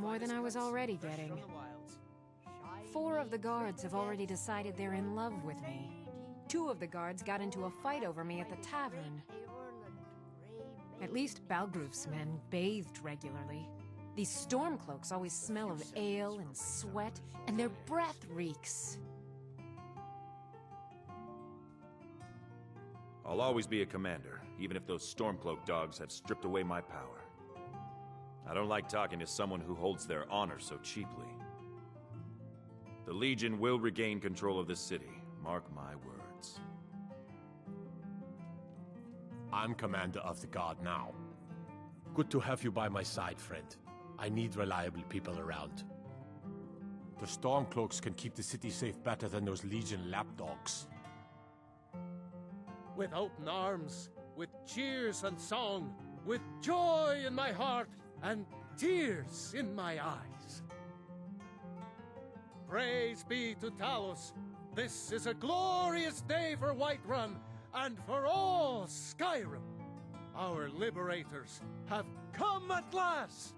more than I was already getting. 4 of the guards have already decided they're in love with me. 2 of the guards got into a fight over me at the tavern. At least Balgroof's men bathed regularly. These Stormcloaks always smell of ale and sweat, and their breath reeks. I'll always be a commander, even if those Stormcloak dogs have stripped away my power. I don't like talking to someone who holds their honor so cheaply. The Legion will regain control of this city, mark my words. I'm commander of the guard now. Good to have you by my side, friend. I need reliable people around. The Stormcloaks can keep the city safe better than those Legion lapdogs. With open arms, with cheers and song, with joy in my heart and tears in my eyes. Praise be to Talos. This is a glorious day for Whiterun and for all Skyrim. Our liberators have come at last.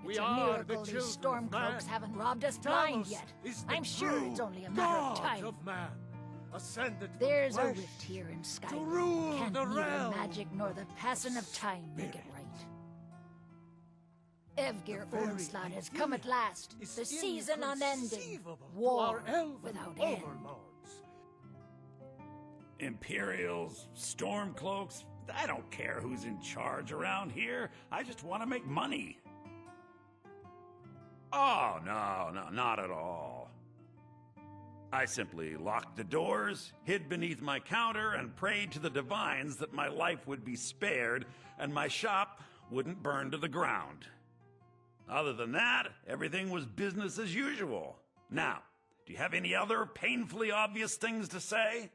It's a miracle these Stormcloaks haven't robbed us blind yet. I'm sure it's only a matter of time. There's a rift here in Skyrim. Can't neither magic nor the passing of time make it right. Evgir Onslaught has come at last. The season unending. War without end. Imperials, Stormcloaks, I don't care who's in charge around here. I just want to make money. Oh, no, not at all. I simply locked the doors, hid beneath my counter, and prayed to the divines that my life would be spared and my shop wouldn't burn to the ground. Other than that, everything was business as usual. Now, do you have any other painfully obvious things to say?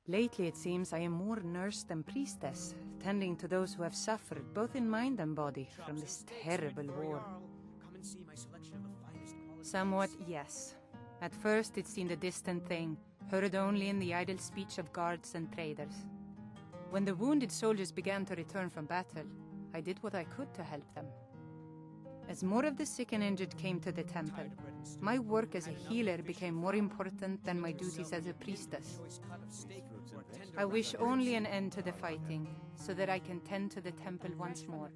Lately, it seems I am more nurse than priestess, tending to those who have suffered, both in mind and body, from this terrible war. Somewhat, yes. At first, it seemed a distant thing, heard only in the idle speech of guards and traders. When the wounded soldiers began to return from battle, I did what I could to help them. As more of the sick and injured came to the temple, my work as a healer became more important than my duties as a priestess. I wish only an end to the fighting, so that I can tend to the temple once more.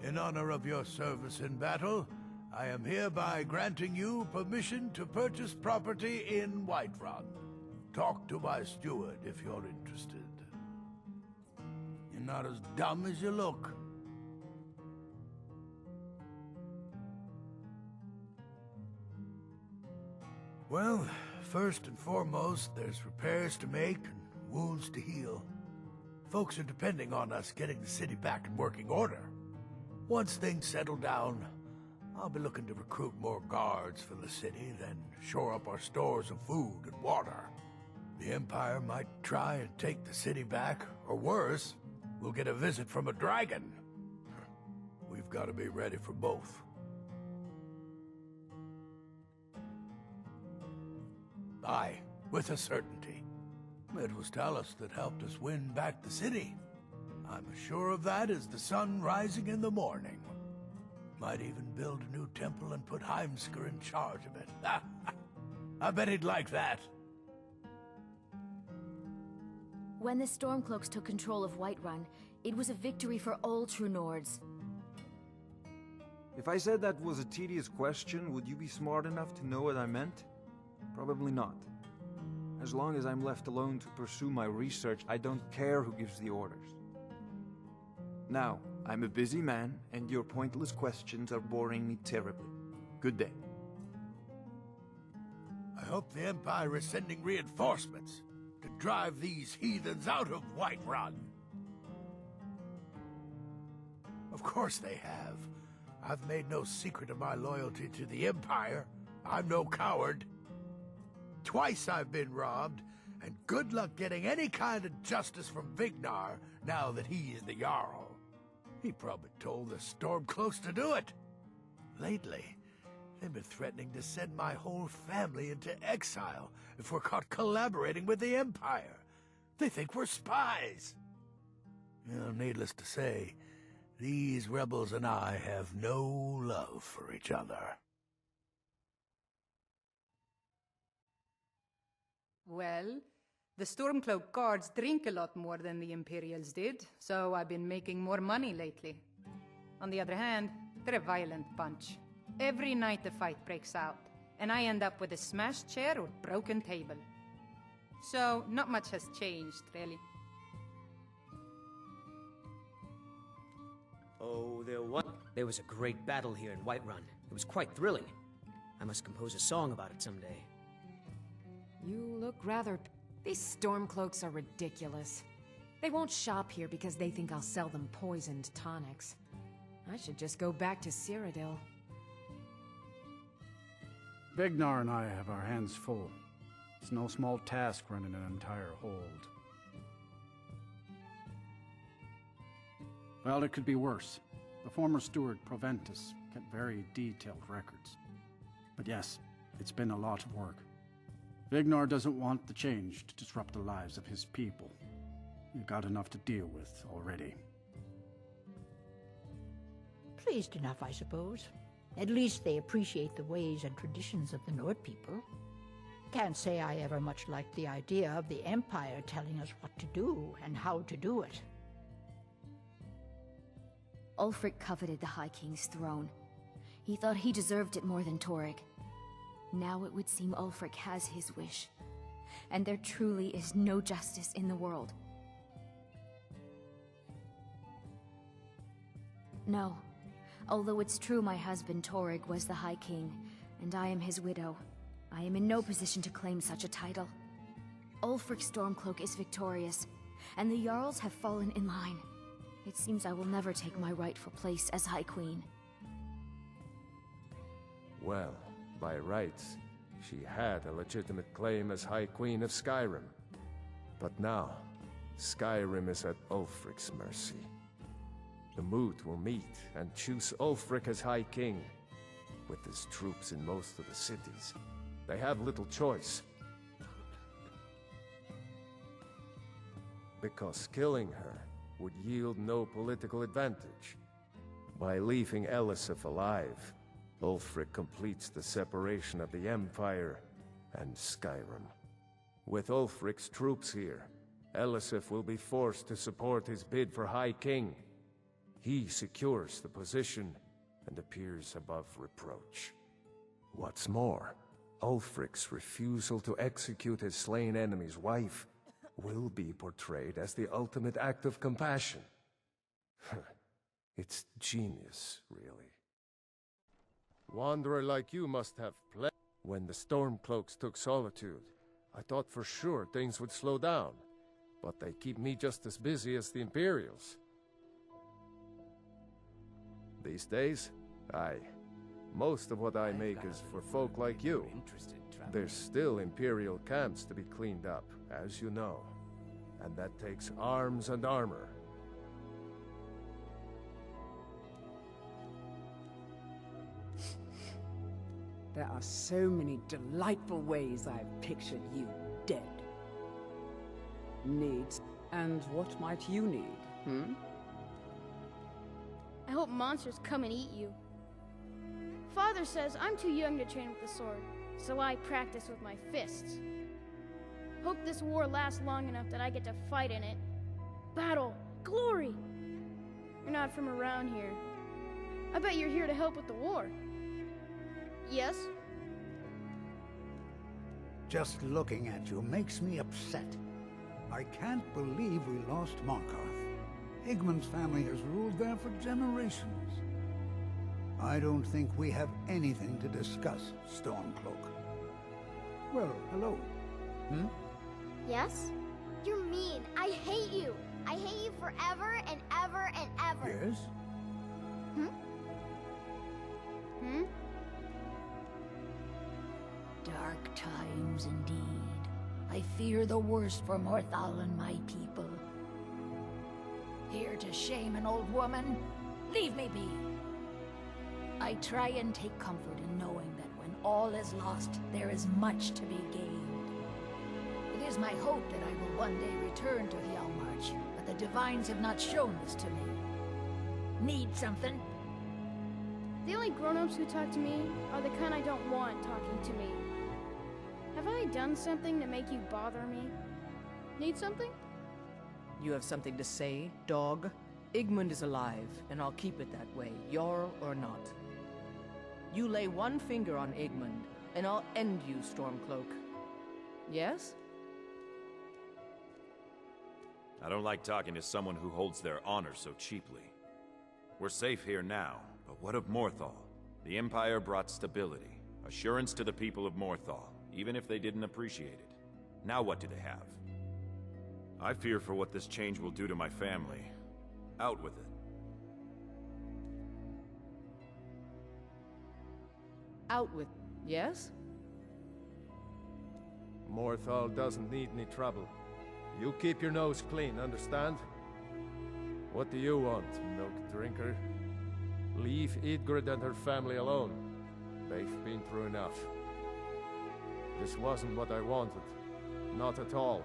In honor of your service in battle, I am hereby granting you permission to purchase property in Whiterun. Talk to my steward if you're interested. You're not as dumb as you look. Well, first and foremost, there's repairs to make and wounds to heal. Folks are depending on us getting the city back in working order. Once things settle down, I'll be looking to recruit more guards for the city, then shore up our stores of food and water. The Empire might try and take the city back, or worse, we'll get a visit from a dragon. We've got to be ready for both. Aye, with a certainty. It was Talos that helped us win back the city. I'm as sure of that as the sun rising in the morning. Might even build a new temple and put Heimskr in charge of it. I bet he'd like that. When the Stormcloaks took control of Whiterun, it was a victory for all true Nords. If I said that was a tedious question, would you be smart enough to know what I meant? Probably not. As long as I'm left alone to pursue my research, I don't care who gives the orders. Now, I'm a busy man, and your pointless questions are boring me terribly. Good day. I hope the Empire is sending reinforcements to drive these heathens out of Whiterun. Of course they have. I've made no secret of my loyalty to the Empire. I'm no coward. Twice I've been robbed, and good luck getting any kind of justice from Vignar now that he is the Jarl. He probably told the Stormcloaks to do it. Lately, they've been threatening to send my whole family into exile if we're caught collaborating with the Empire. They think we're spies. Well, needless to say, these rebels and I have no love for each other. Well, the Stormcloak guards drink a lot more than the Imperials did, so I've been making more money lately. On the other hand, they're a violent bunch. Every night a fight breaks out, and I end up with a smashed chair or broken table. So, not much has changed, really. Oh, there was a great battle here in Whiterun. It was quite thrilling. I must compose a song about it someday. You look rather... These Stormcloaks are ridiculous. They won't shop here because they think I'll sell them poisoned tonics. I should just go back to Cyrodiil. Vignar and I have our hands full. It's no small task running an entire hold. Well, it could be worse. The former steward, Proventus, kept very detailed records. But yes, it's been a lot of work. Vignar doesn't want the change to disrupt the lives of his people. We've got enough to deal with already. Pleased enough, I suppose. At least they appreciate the ways and traditions of the Nord people. Can't say I ever much liked the idea of the Empire telling us what to do and how to do it. Ulfric coveted the High King's throne. He thought he deserved it more than Torygg. Now it would seem Ulfric has his wish, and there truly is no justice in the world. No. Although it's true my husband Torygg was the High King, and I am his widow, I am in no position to claim such a title. Ulfric Stormcloak is victorious, and the Jarls have fallen in line. It seems I will never take my rightful place as High Queen. Well, by rights, she had a legitimate claim as High Queen of Skyrim. But now, Skyrim is at Ulfric's mercy. The Moot will meet and choose Ulfric as High King. With his troops in most of the cities, they have little choice. Because killing her would yield no political advantage. By leaving Elisif alive, Ulfric completes the separation of the Empire and Skyrim. With Ulfric's troops here, Elisif will be forced to support his bid for High King. He secures the position and appears above reproach. What's more, Ulfric's refusal to execute his slain enemy's wife will be portrayed as the ultimate act of compassion. It's genius, really. Wanderer like you must have planned. When the Stormcloaks took Solitude, I thought for sure things would slow down, but they keep me just as busy as the Imperials. These days, most of what I make is for folk like you. There's still Imperial camps to be cleaned up, as you know, and that takes arms and armor. There are so many delightful ways I've pictured you dead. Needs. And what might you need, I hope monsters come and eat you. Father says I'm too young to train with the sword, so I practice with my fists. Hope this war lasts long enough that I get to fight in it. Battle! Glory! You're not from around here. I bet you're here to help with the war. Yes? Just looking at you makes me upset. I can't believe we lost Markarth. Igmund's family has ruled there for generations. I don't think we have anything to discuss, Stormcloak. Well, hello. Yes? You're mean. I hate you. I hate you forever and ever and ever. Yes? Dark times indeed. I fear the worst for Morthal and my people. Here to shame an old woman? Leave me be. I try and take comfort in knowing that when all is lost, there is much to be gained. It is my hope that I will one day return to Hjalmarch, but the divines have not shown this to me. Need something? The only grown-ups who talk to me are the kind I don't want talking to me. Have I done something to make you bother me? Need something? You have something to say, dog? Igmund is alive, and I'll keep it that way, Jarl or not. You lay one finger on Igmund, and I'll end you, Stormcloak. Yes? I don't like talking to someone who holds their honor so cheaply. We're safe here now, but what of Morthal? The Empire brought stability, assurance to the people of Morthal, even if they didn't appreciate it. Now what do they have? I fear for what this change will do to my family. Out with it. Out with... yes? Morthal doesn't need any trouble. You keep your nose clean, understand? What do you want, milk drinker? Leave Idgrid and her family alone. They've been through enough. This wasn't what I wanted. Not at all.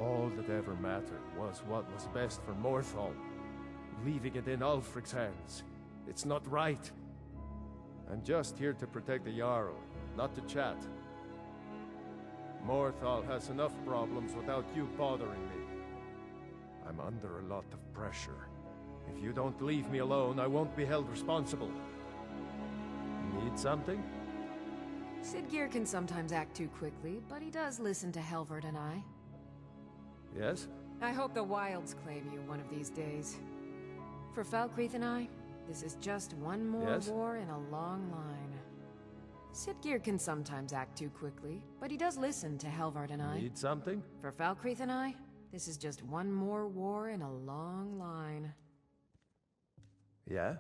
All that ever mattered was what was best for Morthal. Leaving it in Ulfric's hands. It's not right. I'm just here to protect the Jarl, not to chat. Morthal has enough problems without you bothering me. I'm under a lot of pressure. If you don't leave me alone, I won't be held responsible. Need something? Sidgeir can sometimes act too quickly, but he does listen to Helvard and I. Yes? I hope the Wilds claim you one of these days. For Falkreath and I, this is just one more war in a long line. Sidgeir can sometimes act too quickly, but he does listen to Helvard and I. Need something? For Falkreath and I, this is just one more war in a long line. Yeah?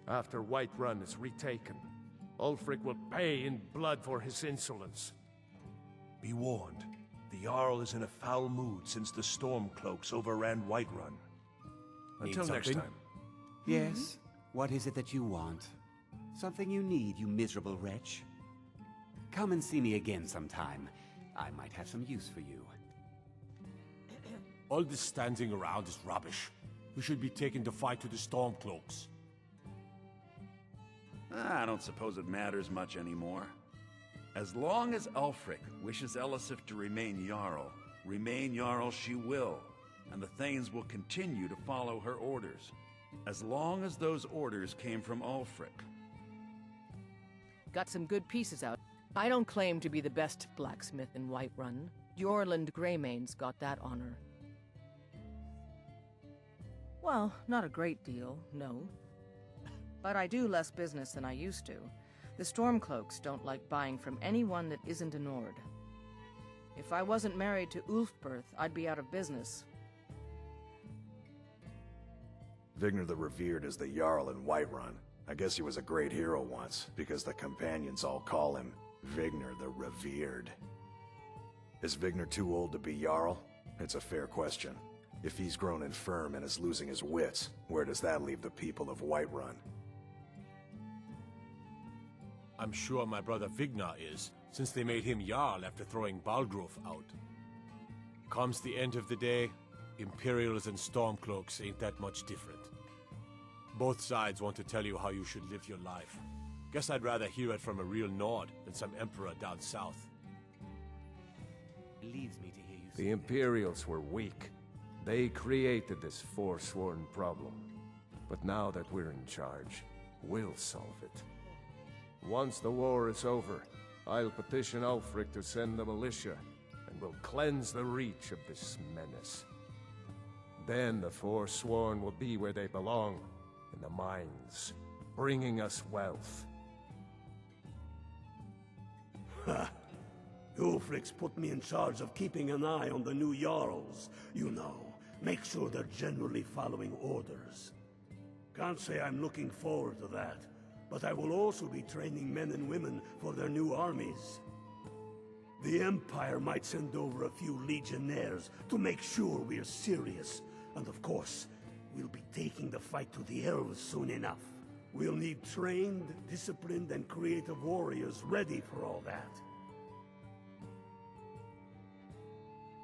After Whiterun is retaken, Ulfric will pay in blood for his insolence. Be warned. The Jarl is in a foul mood since the Stormcloaks overran Whiterun. Until next time. Yes? What is it that you want? Something you need, you miserable wretch? Come and see me again sometime. I might have some use for you. All this standing around is rubbish. We should be taking the fight to the Stormcloaks. I don't suppose it matters much anymore. As long as Ulfric wishes Elisif to remain Jarl she will, and the Thanes will continue to follow her orders, as long as those orders came from Ulfric. Got some good pieces out. I don't claim to be the best blacksmith in Whiterun. Jorland Greymane's got that honor. Well, not a great deal, no. But I do less business than I used to. The Stormcloaks don't like buying from anyone that isn't a Nord. If I wasn't married to Ulfberth, I'd be out of business. Vignar the Revered is the Jarl in Whiterun. I guess he was a great hero once, because the companions all call him Vignar the Revered. Is Vignar too old to be Jarl? It's a fair question. If he's grown infirm and is losing his wits, where does that leave the people of Whiterun? I'm sure my brother Vignar is, since they made him Jarl after throwing Balgruf out. Comes the end of the day, Imperials and Stormcloaks ain't that much different. Both sides want to tell you how you should live your life. Guess I'd rather hear it from a real Nord than some emperor down south. It leaves me to hear you say The Imperials were weak. They created this forsworn problem. But now that we're in charge, we'll solve it. Once the war is over, I'll petition Ulfric to send the militia, and we'll cleanse the reach of this menace. Then the Forsworn will be where they belong, in the mines, bringing us wealth. Ha! Ulfric's put me in charge of keeping an eye on the new Jarls. You know, make sure they're generally following orders. Can't say I'm looking forward to that, but I will also be training men and women for their new armies. The Empire might send over a few legionnaires to make sure we're serious. And of course, we'll be taking the fight to the elves soon enough. We'll need trained, disciplined, and creative warriors ready for all that.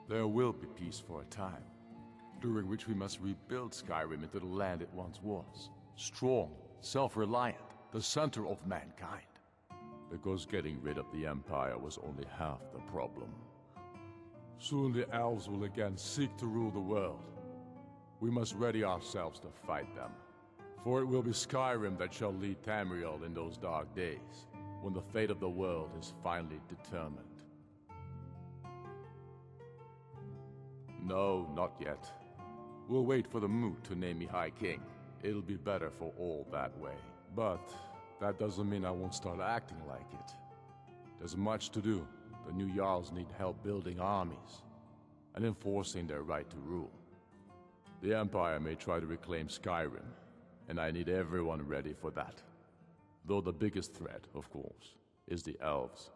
There will be peace for a time. during which we must rebuild Skyrim into the land it once was. Strong, self-reliant, the center of mankind. Because getting rid of the Empire was only half the problem. Soon the elves will again seek to rule the world. We must ready ourselves to fight them. For it will be Skyrim that shall lead Tamriel in those dark days, when the fate of the world is finally determined. No, not yet. We'll wait for the mood to name me High King. It'll be better for all that way. But that doesn't mean I won't start acting like it. There's much to do. The new Jarls need help building armies and enforcing their right to rule. The Empire may try to reclaim Skyrim, and I need everyone ready for that. Though the biggest threat, of course, is the elves.